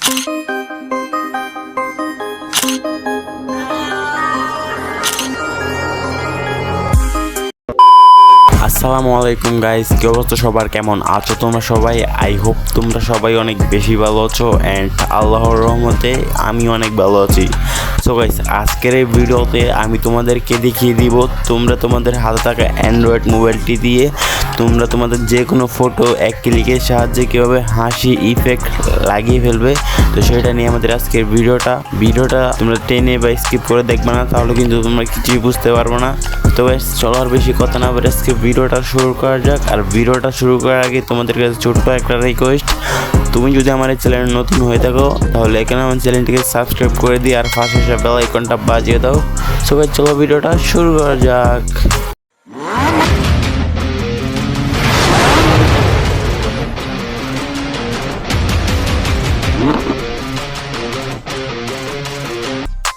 আসসালামু আলাইকুম গাইস, কি অবস্থা সবার, কেমন আছো তোমরা সবাই? আই হোপ তোমরা সবাই অনেক বেশি ভালো আছো অ্যান্ড আল্লাহর রহমতে আমি অনেক ভালো আছি। সো গাইস, আজকের এই ভিডিওতে আমি তোমাদেরকে দেখিয়ে দিব তোমরা তোমাদের হাতে থাকা অ্যান্ড্রয়েড মোবাইলটি দিয়ে তোমরা তোমাদের যে কোনো ফটো এক ক্লিকের সাহায্যে কীভাবে হাসি ইফেক্ট লাগিয়ে ফেলবে। তো সেটা নিয়ে আমাদের আজকের ভিডিওটা তোমরা টেনে বা স্কিপ করে দেখবে না, তাহলে কিন্তু তোমরা কিছুই বুঝতে পারবো না। তো গাইস, চলো আর বেশি কথা না বলে আজকে ভিডিওটা শুরু করা যাক। আর ভিডিওটা শুরু করার আগে তোমাদের কাছে ছোট্ট একটা রিকোয়েস্ট, তুমি যদি আমার এই চ্যানেল নতুন হয়ে থাকো তাহলে এখানে আমার চ্যানেলটিকে সাবস্ক্রাইব করে দিই আর পাশে আসা বেল আইকনটা বাজিয়ে দাও। সো গাইস, চলো ভিডিওটা শুরু করা যাক।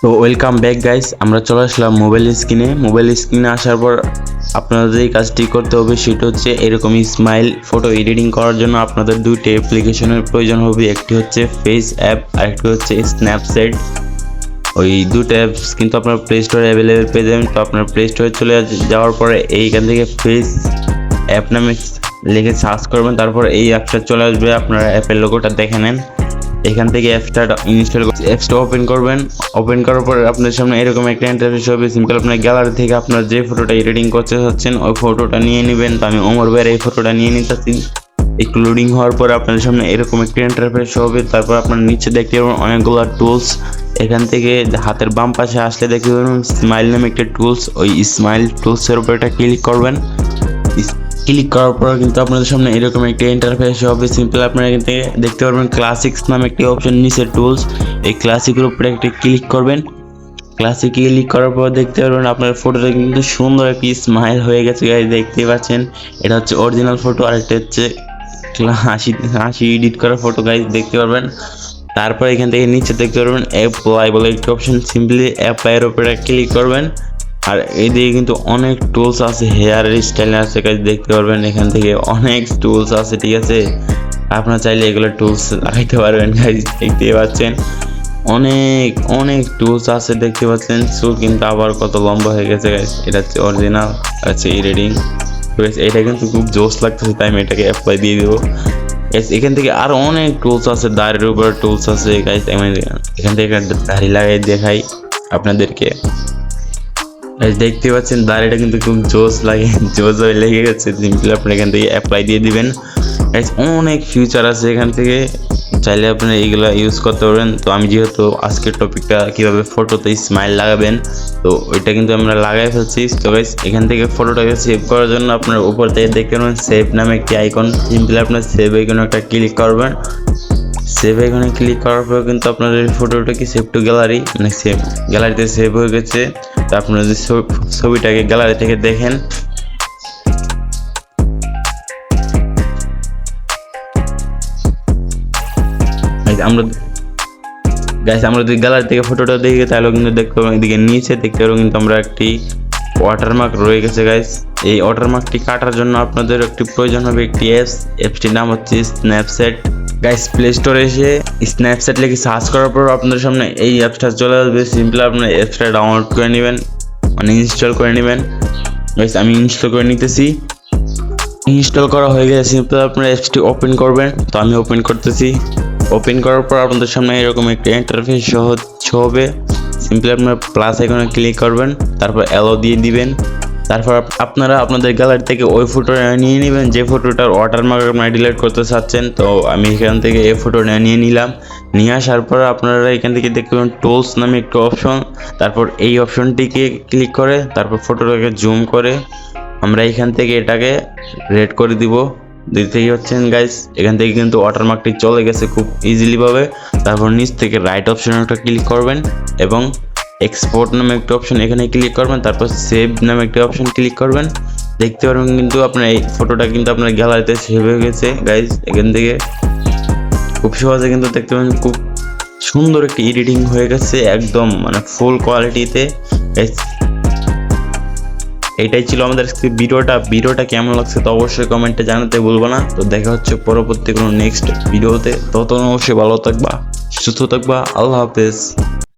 তো ওয়েলকাম ব্যাক গাইস, আমরা চলে আসলাম মোবাইল স্ক্রিনে আসার পর আপনাদের এই কাজটি করতে হবে, সেটা হচ্ছে এরকম স্মাইল ফটো এডিটিং করার জন্য আপনাদের দুইটি অ্যাপ্লিকেশনের প্রয়োজন হবে। একটি হচ্ছে ফেস অ্যাপ আর একটি হচ্ছে স্ন্যাপচ্যাট। ওই দুটো অ্যাপস কিন্তু আপনার প্লে স্টোরে অ্যাভেলেবেল পেয়ে যাবেন। তো আপনার প্লে স্টোরে চলে যাওয়ার পরে এইখান থেকে ফেস অ্যাপ নামে লিখে সার্চ করবেন, তারপর এই অ্যাপটা চলে আসবে। আপনারা অ্যাপের লোগোটা দেখে নেন, এখান থেকে অ্যাপসটা ওপেন করবেন। ওপেন করার পর আপনার সামনে এরকম একটা ইন্টারফেস হবে। সিম্পল আপনার গ্যালারি থেকে আপনার যে ফটোটা এডিটিং করতে চাচ্ছেন ওই ফটোটা নিয়ে নেবেন। তো আমি ওমর ভাইয়ের এই ফটোটা নিয়ে নিতেছি। একটু লোডিং হওয়ার পর আপনার সামনে এরকম একটা ইন্টারফেস হবে। তারপর আপনার নিচে দেখতে পাবেন অনেকগুলো টুলস। এখান থেকে হাতের বাম পাশে আসলে দেখতে পাবেন স্মাইল নামে একটা টুলস। ওই স্মাইল টুলসের উপর একটা ক্লিক করবেন। ক্লিক করার পর কিন্তু আপনাদের সামনে এরকম একটা ইন্টারফেস হবে। সিম্পল আপনারা এখান থেকে দেখতে পারবেন ক্লাসিক্স নামে একটি অপশন নিচে টুলস। এই ক্লাসিকের উপরে একটা ক্লিক করবেন। ক্লাসিকে ক্লিক করার পর দেখতে পারবেন আপনার ফটোটা কিন্তু সুন্দর একটি স্মাইল হয়ে গেছে গাইস, দেখতে পাচ্ছেন। এটা হচ্ছে অরিজিনাল ফটো আর একটা হচ্ছে হাসি এডিট করা ফটো গাইস, দেখতে পারবেন। তারপর এখান থেকে নিচে দেখতে পারবেন অ্যাপ্লাই বলে একটি অপশন। সিম্পলি অ্যাপ্লাইয়ের উপরে ক্লিক করবেন। আর এইদিকে কিন্তু অনেক টুলস আছে, হেয়ার স্টাইল আছে গাইস, দেখতে পারবেন। এখান থেকে অনেক টুলস আছে, ঠিক আছে। আপনারা চাইলে এগুলো টুলস লাগাইতে পারবেন গাইস, দেখতে পাচ্ছেন। অনেক অনেক টুলস আছে, দেখতে পাচ্ছেন। সো কিন্তু আবার কত লম্বা হয়ে গেছে গাইস। এটা হচ্ছে অরিজিনাল, আছে এডিটিং। এটা কিন্তু খুব জোস লাগতেছে, তাই আমি এটাকে অ্যাপ্লাই দিয়ে দেবো। এখান থেকে আরো অনেক টুলস আছে, দাড়ির উপর টুলস আছে গাইস। এখান থেকে দাড়ি লাগাই দেখাই আপনাদেরকে। দেখতে পাচ্ছেন দাড়িটা কিন্তু খুব জোস লাগে, জোস হয়ে লেগে গেছে। সিম্পলি আপনি এখান থেকে অ্যাপ্লাই দিয়ে দিবেন। অনেক ফিউচার আছে এখান থেকে, চাইলে আপনি এইগুলো ইউজ করতে পারবেন। তো আমি যেহেতু আজকের টপিকটা কীভাবে ফটোতে স্মাইল লাগাবেন, তো ওইটা কিন্তু আমরা লাগাই ফেলছি। তো গাইস, এখান থেকে ফটোটাকে সেভ করার জন্য আপনার উপর থেকে দেখতে পাবেন সেভ নামে একটি আইকন। সিম্পলি আপনার সেভ আইকনে একটা ক্লিক করবেন। সেভ আইকনে ক্লিক করার পর কিন্তু আপনার এই ফটোটা কি সেভ টু গ্যালারি, মানে সেভ গ্যালারিতে সেভ হয়ে গেছে। তো আপনারা যদি ছবিটাকে গ্যালারি থেকে দেখেন, আমরা যদি গ্যালারি থেকে ফটোটা দেখি তাহলে কিন্তু দেখতে পাবো এদিকে নিচে দেখতে পাবো কিন্তু আমরা একটি ওয়াটারমার্ক রয়ে গেছে গাইস। এই ওয়াটারমার্কটি কাটার জন্য আপনাদের একটি প্রয়োজন হবে একটি অ্যাপসটির নাম হচ্ছে স্ন্যাপচ্যাট গাইস। প্লে স্টোরে এসে স্ন্যাপচ্যাট লিখে সার্চ করার পর আপনাদের সামনে এই অ্যাপসটা চলে আসবে। সিম্পলি আপনার অ্যাপসটা ডাউনলোড করে নেবেন, মানে ইনস্টল করে নেবেন গাইস। আমি ইনস্টল করে নিতেছি। ইনস্টল করা হয়ে গেছে, সিম্পলি আপনার অ্যাপসটি ওপেন করবেন। তো আমি ওপেন করতেছি। ওপেন করার পর আপনাদের সামনে এরকম একটা ইন্টারফেস হবে। সিম্পলি আপনার প্লাস আইকনে ক্লিক করবেন, তারপর অ্যালো দিয়ে দিবেন। তারপর আপনারা আপনাদের গ্যালারি থেকে ওই ফটোটা নিয়ে নেবেন যে ফটোটার ওয়াটারমার্ক আপনারা ডিলিট করতে চাচ্ছেন। তো আমি এখান থেকে এই ফটোটা নিয়ে নিলাম। নিয়ে আসার পর আপনারা এখান থেকে দেখতে পাবেন টুলস নামে একটা অপশন। তারপর এই অপশনটিকে ক্লিক করে তারপর ফটোটাকে জুম করে আমরা এখান থেকে এটাকে রেড করে দিব। দেখতেই পাচ্ছেন গাইস, এখান থেকে কিন্তু ওয়াটারমার্কটি চলে গেছে খুব ইজিলি ভাবে। তারপর নিচ থেকে রাইট অপশনে একটা ক্লিক করবেন এবং এক্সপোর্ট নামে একটা অপশন এখানে ক্লিক করবেন। তারপর সেভ নামে একটা অপশন ক্লিক করবেন। দেখতে পারবেন কিন্তু আপনার এই ফটোটা কিন্তু আপনার গ্যালারিতে সেভ হয়ে গেছে গাইস। এখান থেকে খুব সহজে কিন্তু দেখতে পাবেন খুব সুন্দর একটি এডিটিং হয়ে গেছে, একদম মানে ফুল কোয়ালিটিতে। এটাই ছিল আমাদের আজকে ভিডিওটা কেমন লাগছে তো অবশ্যই কমেন্টে জানাতে ভুলবো না। তো দেখা হচ্ছে পরবর্তী কোনো নেক্সট ভিডিওতে, ততক্ষণ অবশ্যই ভালো থাকবা, সুস্থ থাকবা, আল্লাহ হাফেজ।